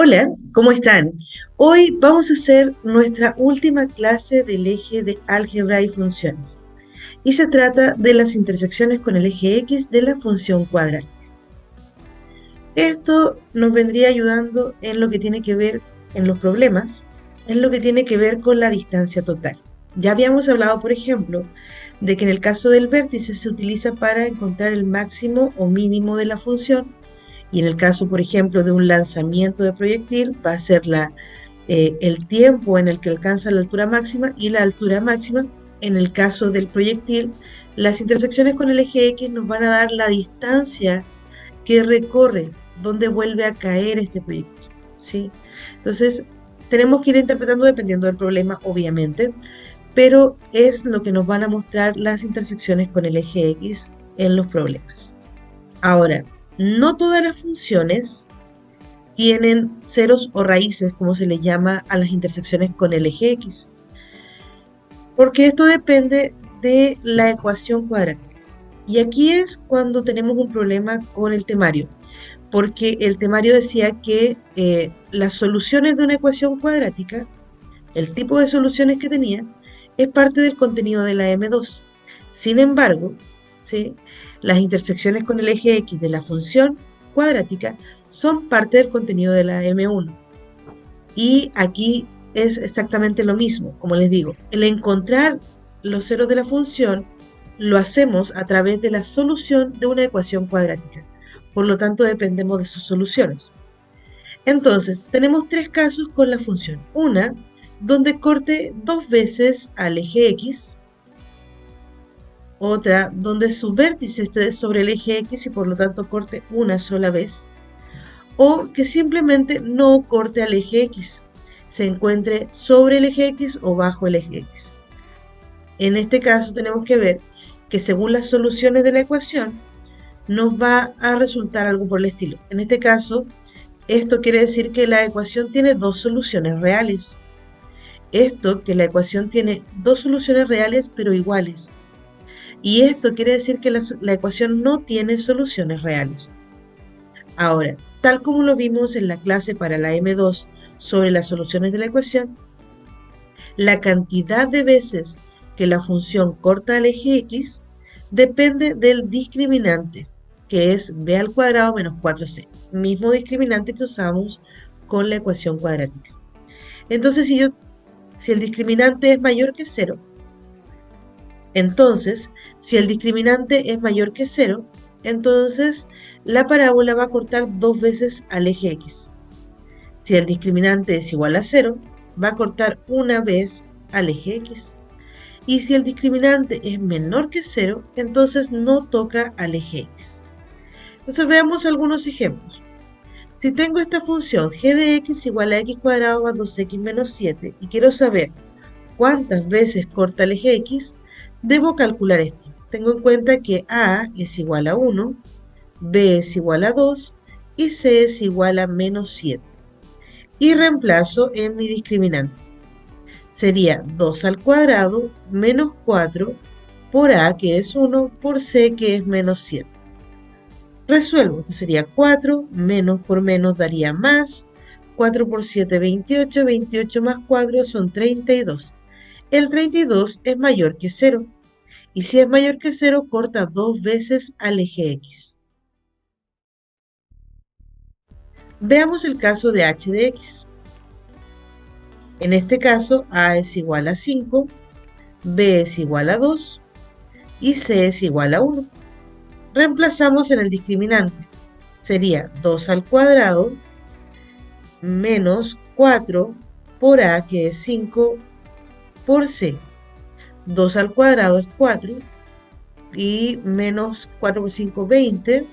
Hola, ¿cómo están? Hoy vamos a hacer nuestra última clase del eje de álgebra y funciones. Y se trata de las intersecciones con el eje X de la función cuadrática. Esto nos vendría ayudando en lo que tiene que ver en los problemas, en lo que tiene que ver con la distancia total. Ya habíamos hablado, por ejemplo, de que en el caso del vértice se utiliza para encontrar el máximo o mínimo de la función, y en el caso, por ejemplo, de un lanzamiento de proyectil, va a ser el tiempo en el que alcanza la altura máxima y la altura máxima. En el caso del proyectil, las intersecciones con el eje X nos van a dar la distancia que recorre, donde vuelve a caer este proyectil, ¿sí? Entonces, tenemos que ir interpretando dependiendo del problema, obviamente, pero es lo que nos van a mostrar las intersecciones con el eje X en los problemas. Ahora, no todas las funciones tienen ceros o raíces, como se le llama a las intersecciones con el eje X, porque esto depende de la ecuación cuadrática. Y aquí es cuando tenemos un problema con el temario, porque el temario decía que las soluciones de una ecuación cuadrática, el tipo de soluciones que tenía, es parte del contenido de la M2. Sin embargo, ¿sí?, las intersecciones con el eje X de la función cuadrática son parte del contenido de la M1. Y aquí es exactamente lo mismo, como les digo, el encontrar los ceros de la función lo hacemos a través de la solución de una ecuación cuadrática. Por lo tanto, dependemos de sus soluciones. Entonces, tenemos tres casos con la función. Una, donde corte dos veces al eje X. Otra, donde su vértice esté sobre el eje X y por lo tanto corte una sola vez. O que simplemente no corte al eje X, se encuentre sobre el eje X o bajo el eje X. En este caso tenemos que ver que según las soluciones de la ecuación, nos va a resultar algo por el estilo. En este caso, esto quiere decir que la ecuación tiene dos soluciones reales. Esto que la ecuación tiene dos soluciones reales pero iguales. Y esto quiere decir que la ecuación no tiene soluciones reales. Ahora, tal como lo vimos en la clase para la M2 sobre las soluciones de la ecuación, la cantidad de veces que la función corta al eje X depende del discriminante, que es b al cuadrado menos 4c, mismo discriminante que usamos con la ecuación cuadrática. Entonces, si el discriminante es mayor que 0, entonces, si el discriminante es mayor que 0, entonces la parábola va a cortar dos veces al eje X. Si el discriminante es igual a 0, va a cortar una vez al eje X. Y si el discriminante es menor que 0, entonces no toca al eje X. Entonces veamos algunos ejemplos. Si tengo esta función g de x igual a x cuadrado más 2x menos 7 y quiero saber cuántas veces corta el eje X, debo calcular esto. Tengo en cuenta que A es igual a 1, B es igual a 2 y C es igual a menos 7. Y reemplazo en mi discriminante. Sería 2 al cuadrado menos 4 por A, que es 1, por C, que es menos 7. Resuelvo, esto sería 4, menos por menos daría más, 4 por 7, 28, 28 más 4 son 32. El 32 es mayor que 0, y si es mayor que 0, corta dos veces al eje X. Veamos el caso de h de x. En este caso, A es igual a 5, B es igual a 2 y C es igual a 1. Reemplazamos en el discriminante. Sería 2 al cuadrado menos 4 por A, que es 5, por C. 2 al cuadrado es 4 y menos 4 por 5, 20.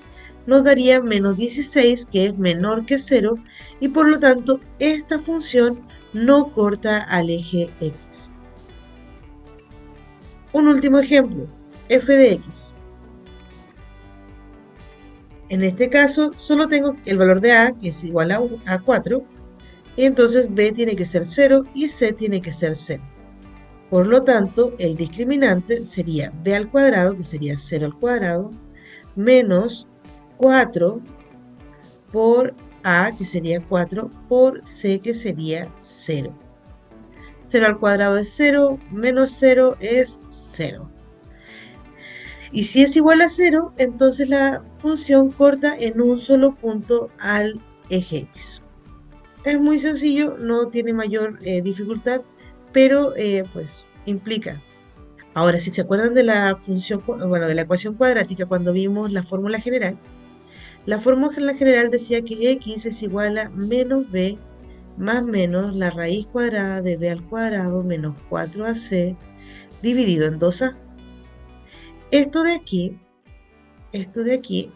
Nos daría menos 16, que es menor que 0, y por lo tanto esta función no corta al eje X. Un último ejemplo, f de x. En este caso solo tengo el valor de a, que es igual a 4, y entonces b tiene que ser 0 y c tiene que ser 0. Por lo tanto, el discriminante sería b al cuadrado, que sería 0 al cuadrado, menos 4 por a, que sería 4, por c, que sería 0. 0 al cuadrado es 0, menos 0 es 0. Y si es igual a 0, entonces la función corta en un solo punto al eje X. Es muy sencillo, no tiene mayor dificultad, pero pues implica. Ahora, si se acuerdan de la función, bueno, de la ecuación cuadrática cuando vimos la fórmula general decía que x es igual a menos b más menos la raíz cuadrada de b al cuadrado menos 4ac dividido en 2a. Esto de aquí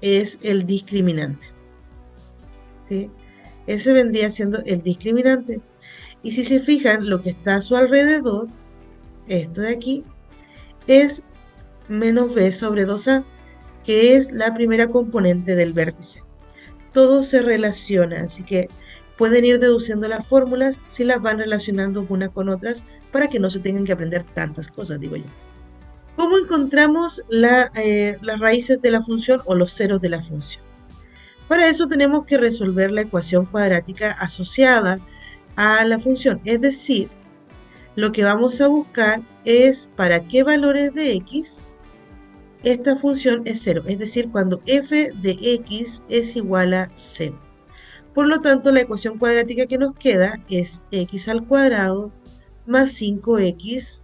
es el discriminante, ¿sí? Ese vendría siendo el discriminante. Y si se fijan, lo que está a su alrededor, esto de aquí, es menos b sobre 2a, que es la primera componente del vértice. Todo se relaciona, así que pueden ir deduciendo las fórmulas si las van relacionando unas con otras para que no se tengan que aprender tantas cosas, digo yo. ¿Cómo encontramos las raíces de la función o los ceros de la función? Para eso tenemos que resolver la ecuación cuadrática asociada a la función, es decir, lo que vamos a buscar es para qué valores de x esta función es 0, es decir, cuando f de x es igual a 0. Por lo tanto, la ecuación cuadrática que nos queda es x al cuadrado más 5x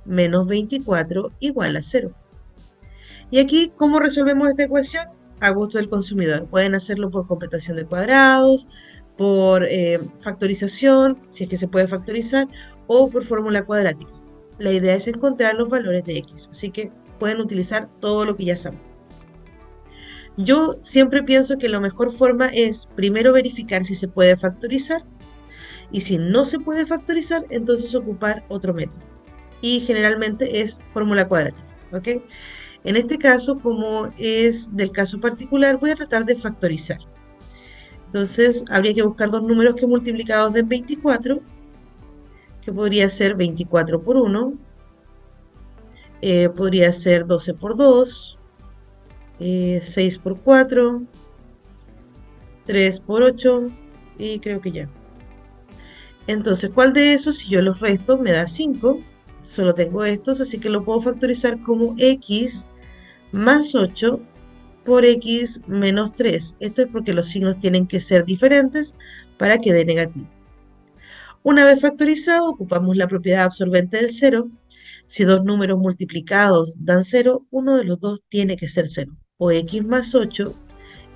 menos 24 igual a 0. Y aquí, ¿cómo resolvemos esta ecuación? A gusto del consumidor. Pueden hacerlo por completación de cuadrados, por factorización, si es que se puede factorizar, o por fórmula cuadrática. La idea es encontrar los valores de x, así que pueden utilizar todo lo que ya saben. Yo siempre pienso que la mejor forma es primero verificar si se puede factorizar, y si no se puede factorizar, entonces ocupar otro método. Y generalmente es fórmula cuadrática, ¿ok? En este caso, como es del caso particular, voy a tratar de factorizar. Entonces, habría que buscar dos números que multiplicados den 24, que podría ser 24 por 1, podría ser 12 por 2, 6 por 4, 3 por 8, y creo que ya. Entonces, ¿cuál de esos, si yo los resto, me da 5? Solo tengo estos, así que lo puedo factorizar como x más 8 por x menos 3. Esto es porque los signos tienen que ser diferentes para que dé negativo. Una vez factorizado, ocupamos la propiedad absorbente del 0. Si dos números multiplicados dan 0, uno de los dos tiene que ser 0. O x más 8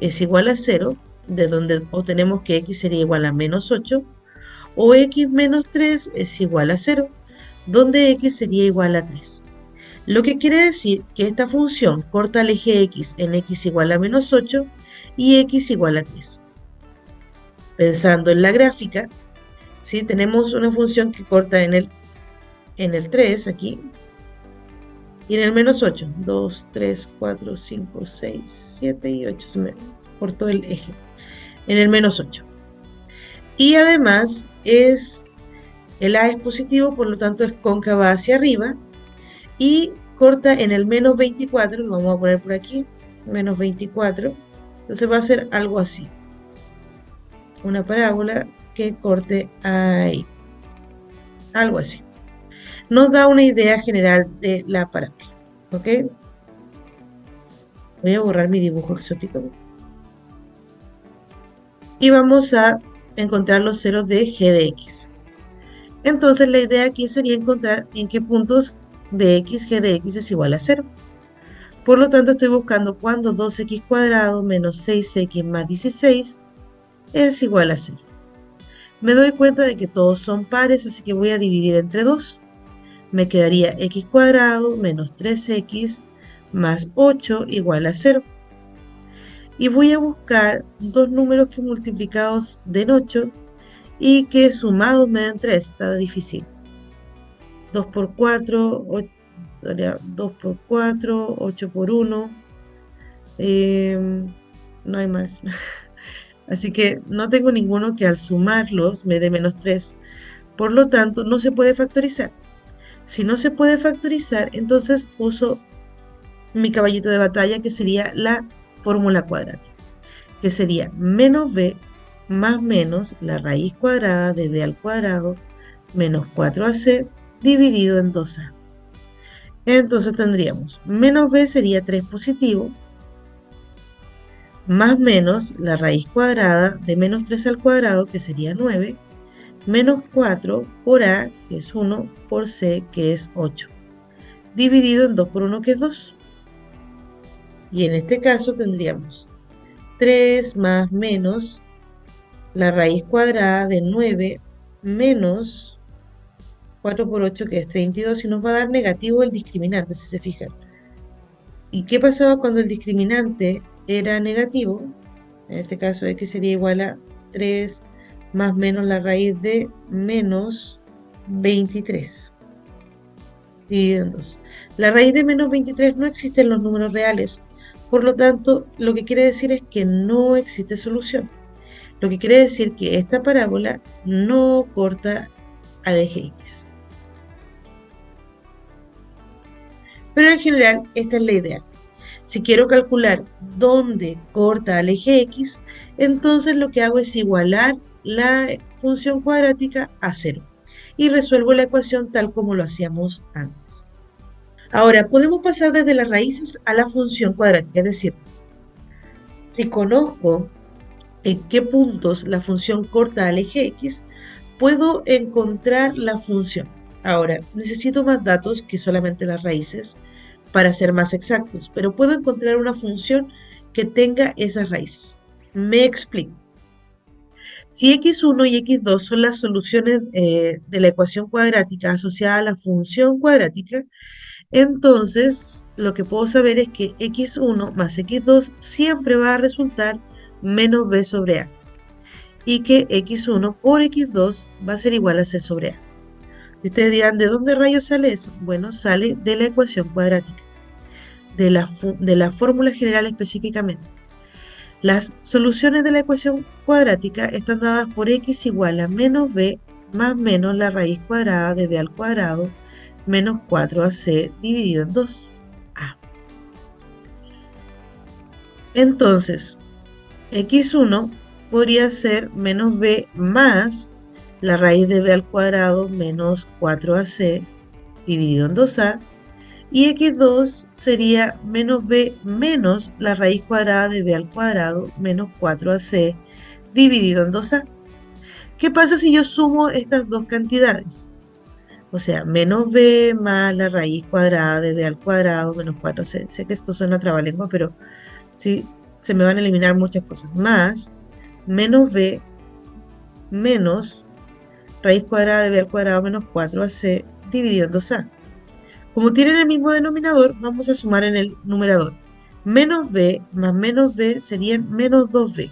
es igual a 0, de donde obtenemos que x sería igual a menos 8, o x menos 3 es igual a 0, donde x sería igual a 3. Lo que quiere decir que esta función corta el eje x en x igual a menos 8 y x igual a 3. Pensando en la gráfica, ¿sí? Tenemos una función que corta en el 3 aquí y en el menos 8. 2, 3, 4, 5, 6, 7 y 8. Se me cortó el eje. En el menos 8. Y además el a es positivo, por lo tanto es cóncava hacia arriba. Y corta en el menos 24, lo vamos a poner por aquí, menos 24. Entonces va a ser algo así. Una parábola que corte ahí. Algo así. Nos da una idea general de la parábola. ¿Ok? Voy a borrar mi dibujo exótico. Y vamos a encontrar los ceros de g de x. Entonces la idea aquí sería encontrar en qué puntos de x g de x es igual a 0. Por lo tanto, estoy buscando cuando 2x cuadrado menos 6x más 16 es igual a 0. Me doy cuenta de que todos son pares, así que voy a dividir entre 2. Me quedaría x cuadrado menos 3x más 8 igual a 0. Y voy a buscar dos números que multiplicados den 8 y que sumados me den 3. Está difícil. 2 por 4, 2 por 4, 8 por 1. No hay más. Así que no tengo ninguno que al sumarlos me dé menos 3. Por lo tanto, no se puede factorizar. Si no se puede factorizar, entonces uso mi caballito de batalla, que sería la fórmula cuadrática. que sería menos b más menos la raíz cuadrada de b al cuadrado menos 4ac dividido en 2a. Entonces tendríamos menos b sería 3 positivo, más menos la raíz cuadrada de menos 3 al cuadrado, que sería 9, menos 4 por a, que es 1, por c, que es 8, dividido en 2 por 1, que es 2. Y en este caso tendríamos 3 más menos la raíz cuadrada de 9 menos 4 por 8, que es 32, y nos va a dar negativo el discriminante, si se fijan. ¿Y qué pasaba cuando el discriminante era negativo? En este caso x sería igual a 3 más menos la raíz de menos 23 dividido en 2. La raíz de menos 23 no existe en los números reales, por lo tanto, lo que quiere decir es que no existe solución. Lo que quiere decir que esta parábola no corta al eje X. Pero en general, esta es la idea. Si quiero calcular dónde corta al eje X, entonces lo que hago es igualar la función cuadrática a 0 y resuelvo la ecuación tal como lo hacíamos antes. Ahora, podemos pasar desde las raíces a la función cuadrática, es decir, si conozco en qué puntos la función corta al eje X, puedo encontrar la función. Ahora, necesito más datos que solamente las raíces para ser más exactos, pero puedo encontrar una función que tenga esas raíces. Me explico. Si x1 y x2 son las soluciones de la ecuación cuadrática asociada a la función cuadrática, entonces lo que puedo saber es que x1 más x2 siempre va a resultar menos b sobre a, y que x1 por x2 va a ser igual a c sobre a. Y ustedes dirán, ¿de dónde rayos sale eso? Bueno, sale de la ecuación cuadrática, de la fórmula general específicamente. Las soluciones de la ecuación cuadrática están dadas por x igual a menos b más menos la raíz cuadrada de b al cuadrado menos 4ac dividido en 2a. Entonces, x1 podría ser menos b más la raíz de b al cuadrado menos 4ac dividido en 2a, y x2 sería menos b menos la raíz cuadrada de b al cuadrado menos 4ac dividido en 2a. ¿Qué pasa si yo sumo estas dos cantidades? O sea, menos b más la raíz cuadrada de b al cuadrado menos 4c. Sé que esto suena trabalengua, pero sí, se me van a eliminar muchas cosas. Más menos b menos raíz cuadrada de b al cuadrado menos 4ac dividido en 2a. Como tienen el mismo denominador, vamos a sumar en el numerador. Menos b más menos b serían menos 2b.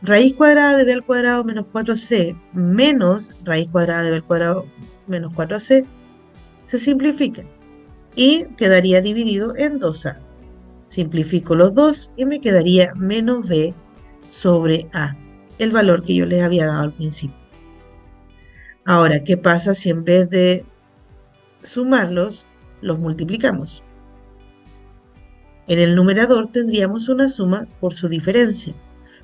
Raíz cuadrada de b al cuadrado menos 4c menos raíz cuadrada de b al cuadrado menos 4ac se simplifican y quedaría dividido en 2a. Simplifico los dos y me quedaría menos b sobre a, el valor que yo les había dado al principio. Ahora, ¿qué pasa si en vez de sumarlos, los multiplicamos? En el numerador tendríamos una suma por su diferencia.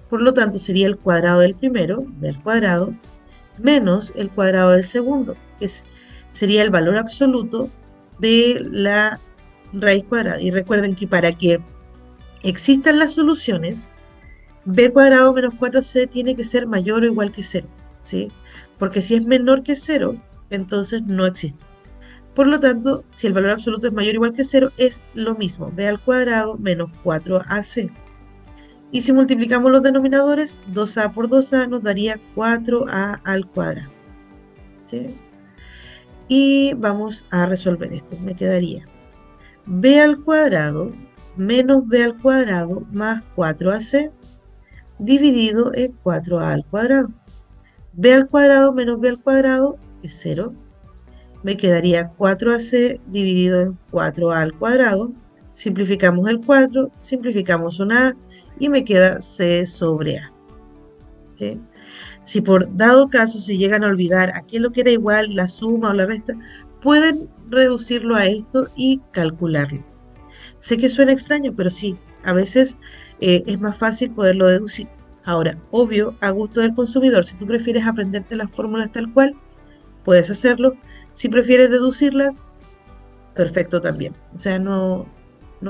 Por lo tanto, sería el cuadrado del primero, b al cuadrado, menos el cuadrado del segundo, que sería el valor absoluto de la raíz cuadrada. Y recuerden que para que existan las soluciones, b cuadrado menos 4c tiene que ser mayor o igual que 0, ¿sí? Porque si es menor que 0, entonces no existe. Por lo tanto, si el valor absoluto es mayor o igual que 0, es lo mismo, b al cuadrado menos 4ac. Y si multiplicamos los denominadores, 2a por 2a nos daría 4a al cuadrado, ¿sí? Y vamos a resolver esto. Me quedaría b al cuadrado menos b al cuadrado más 4ac dividido en 4a al cuadrado. b al cuadrado menos b al cuadrado es 0. Me quedaría 4ac dividido en 4a al cuadrado. Simplificamos el 4, simplificamos una a y me queda c sobre a. ¿Sí? Si por dado caso se llegan a olvidar a qué es lo que era igual, la suma o la resta, pueden reducirlo a esto y calcularlo. Sé que suena extraño, pero sí, a veces es más fácil poderlo deducir. Ahora, obvio, a gusto del consumidor, si tú prefieres aprenderte las fórmulas tal cual, puedes hacerlo. Si prefieres deducirlas, perfecto también. O sea, no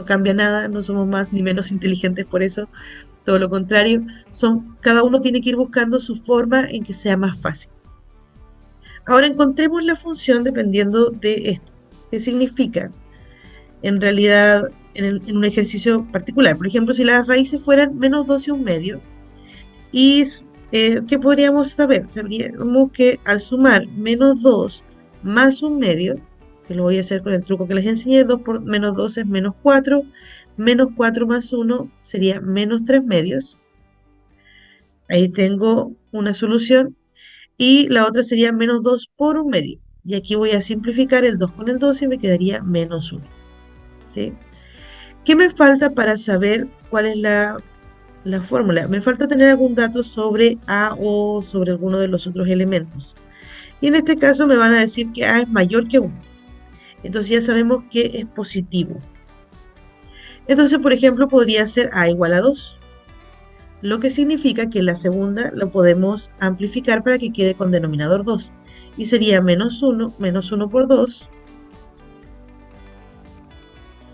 cambia nada, no somos más ni menos inteligentes por eso, todo lo contrario, cada uno tiene que ir buscando su forma en que sea más fácil. Ahora encontremos la función dependiendo de esto. ¿Qué significa? En realidad, en un ejercicio particular, por ejemplo, si las raíces fueran menos 2 y un medio, y ¿qué podríamos saber? Sabríamos que al sumar menos 2 más un medio, que lo voy a hacer con el truco que les enseñé, 2 por menos 2 es menos 4 más 1 sería menos 3 medios. Ahí tengo una solución. Y la otra sería menos 2 por un medio. Y aquí voy a simplificar el 2 con el 2 y me quedaría menos 1. ¿Sí? ¿Qué me falta para saber cuál es la fórmula? Me falta tener algún dato sobre A o sobre alguno de los otros elementos. Y en este caso me van a decir que A es mayor que 1. Entonces ya sabemos que es positivo. Entonces, por ejemplo, podría ser A igual a 2. Lo que significa que la segunda lo podemos amplificar para que quede con denominador 2. Y sería menos 1 por 2.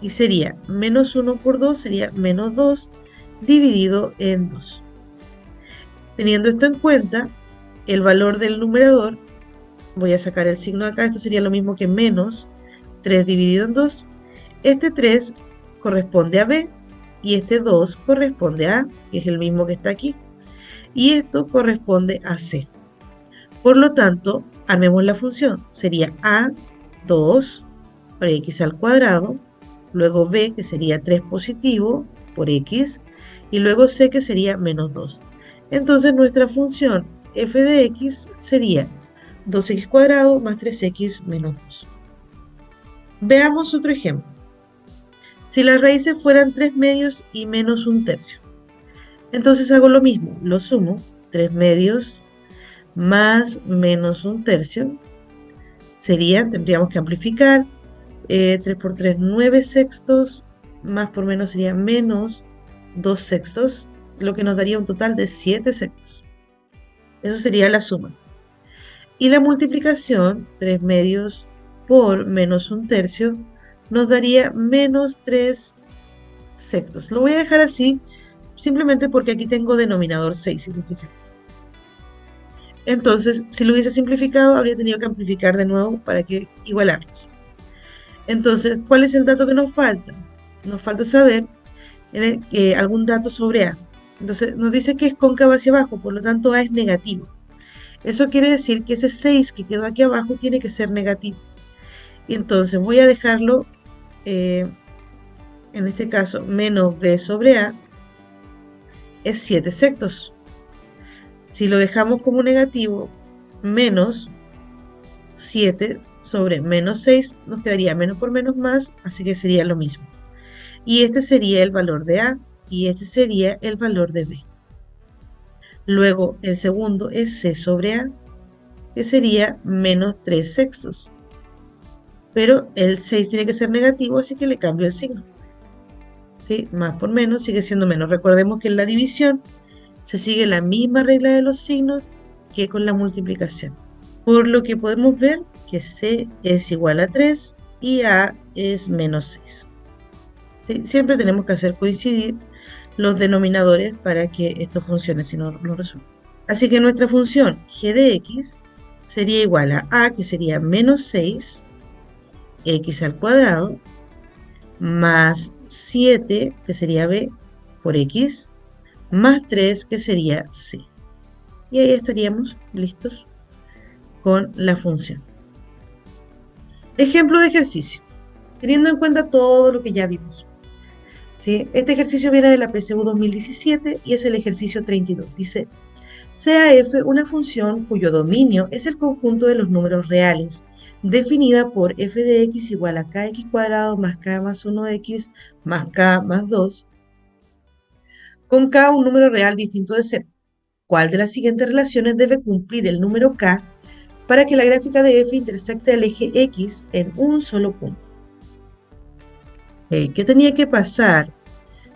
Y sería menos 1 por 2, sería menos 2 dividido en 2. Teniendo esto en cuenta, el valor del numerador, voy a sacar el signo de acá, esto sería lo mismo que menos 3 dividido en 2. Este 3 corresponde a B y este 2 corresponde a A, que es el mismo que está aquí. Y esto corresponde a C. Por lo tanto, armemos la función. Sería A2 por x al cuadrado, luego B, que sería 3 positivo por x, y luego C, que sería menos 2. Entonces nuestra función f de x sería 2x cuadrado más 3x menos 2. Veamos otro ejemplo. Si las raíces fueran 3 medios y menos un tercio, entonces hago lo mismo, lo sumo, 3 medios más menos un tercio, tendríamos que amplificar, 3 por 3, 9 sextos, más por menos sería menos 2 sextos, lo que nos daría un total de 7 sextos. Eso sería la suma. Y la multiplicación, 3 medios por menos un tercio, nos daría menos 3 sextos. Lo voy a dejar así, simplemente porque aquí tengo denominador 6, si se fijan. Entonces, si lo hubiese simplificado, habría tenido que amplificar de nuevo para que igualarlos. Entonces, ¿cuál es el dato que nos falta? Nos falta saber algún dato sobre A. Entonces, nos dice que es cóncavo hacia abajo, por lo tanto A es negativo. Eso quiere decir que ese 6 que quedó aquí abajo tiene que ser negativo. Y entonces voy a dejarlo, en este caso, menos B sobre A es 7 sextos. Si lo dejamos como negativo, menos 7 sobre menos 6, nos quedaría menos por menos más, así que sería lo mismo. Y este sería el valor de A y este sería el valor de B. Luego el segundo es C sobre A, que sería menos 3 sextos. Pero el 6 tiene que ser negativo, así que le cambio el signo. ¿Sí? Más por menos sigue siendo menos. Recordemos que en la división se sigue la misma regla de los signos que con la multiplicación. Por lo que podemos ver que C es igual a 3 y A es menos 6. ¿Sí? Siempre tenemos que hacer coincidir los denominadores para que esto funcione, si no, no resulta. Así que nuestra función g de x sería igual a, que sería menos 6, x al cuadrado, más 7, que sería b, por x, más 3, que sería c. Y ahí estaríamos listos con la función. Ejemplo de ejercicio, teniendo en cuenta todo lo que ya vimos. ¿Sí? Este ejercicio viene de la PSU 2017 y es el ejercicio 32. Dice, sea f una función cuyo dominio es el conjunto de los números reales, definida por f de x igual a kx cuadrado más k más 1x más k más 2, con k un número real distinto de 0. ¿Cuál de las siguientes relaciones debe cumplir el número k para que la gráfica de f intersecte al eje x en un solo punto? ¿Qué tenía que pasar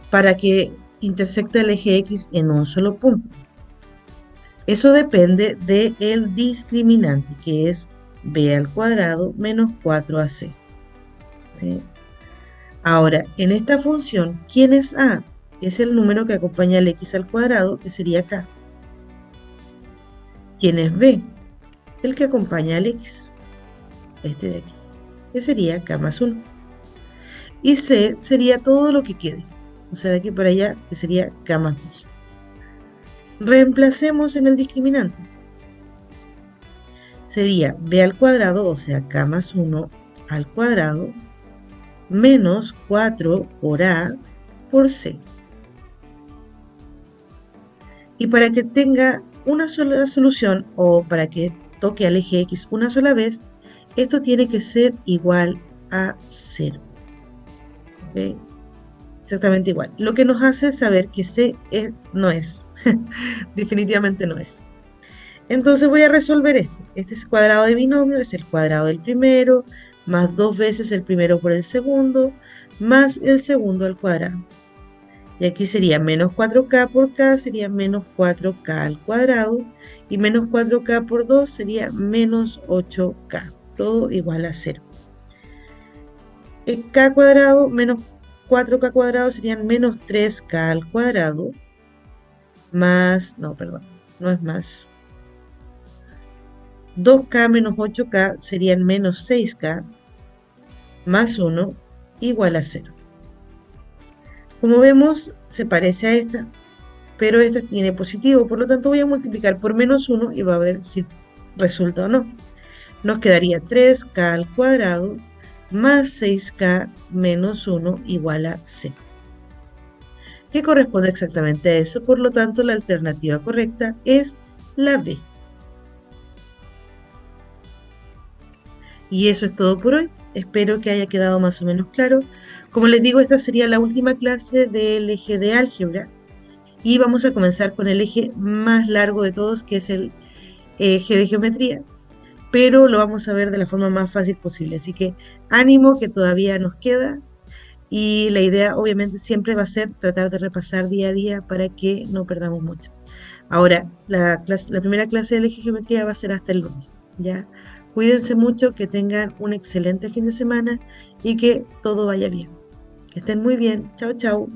para que intersecta el eje X en un solo punto. Eso depende del discriminante, que es b al cuadrado menos 4ac. ¿Sí? Ahora, en esta función, ¿quién es a? Es el número que acompaña al x al cuadrado, que sería k. ¿Quién es b? El que acompaña al x, este de aquí, que sería k más 1. Y c sería todo lo que quede, o sea, de aquí para allá, que sería k más 2. Reemplacemos en el discriminante. Sería b al cuadrado, o sea, k más 1 al cuadrado, menos 4 por a por c. Y para que tenga una sola solución, o para que toque al eje X una sola vez, esto tiene que ser igual a 0. ¿Okay? Exactamente igual. Lo que nos hace saber que C no es. Definitivamente no es. Entonces voy a resolver esto. Este es cuadrado de binomio, es el cuadrado del primero, más 2 veces el primero por el segundo, más el segundo al cuadrado. Y aquí sería menos 4k por k, sería menos 4k al cuadrado. Y menos 4k por 2 sería menos 8k. Todo igual a 0. K cuadrado menos 4k cuadrado serían menos 3k al cuadrado. Más, no, perdón, no es más. 2k menos 8k serían menos 6k. Más 1 igual a 0. Como vemos, se parece a esta, pero esta tiene positivo, por lo tanto voy a multiplicar por menos 1 y va a ver si resulta o no. Nos quedaría 3k al cuadrado más 6k menos 1 igual a 0. Que corresponde exactamente a eso, por lo tanto la alternativa correcta es la B. Y eso es todo por hoy. Espero que haya quedado más o menos claro. Como les digo, esta sería la última clase del eje de álgebra. Y vamos a comenzar con el eje más largo de todos, que es el eje de geometría. Pero lo vamos a ver de la forma más fácil posible. Así que ánimo, que todavía nos queda. Y la idea obviamente siempre va a ser tratar de repasar día a día para que no perdamos mucho. Ahora, la primera clase del eje de geometría va a ser hasta el lunes. ¿Ya? Cuídense mucho, que tengan un excelente fin de semana y que todo vaya bien. Que estén muy bien. Chao, chao.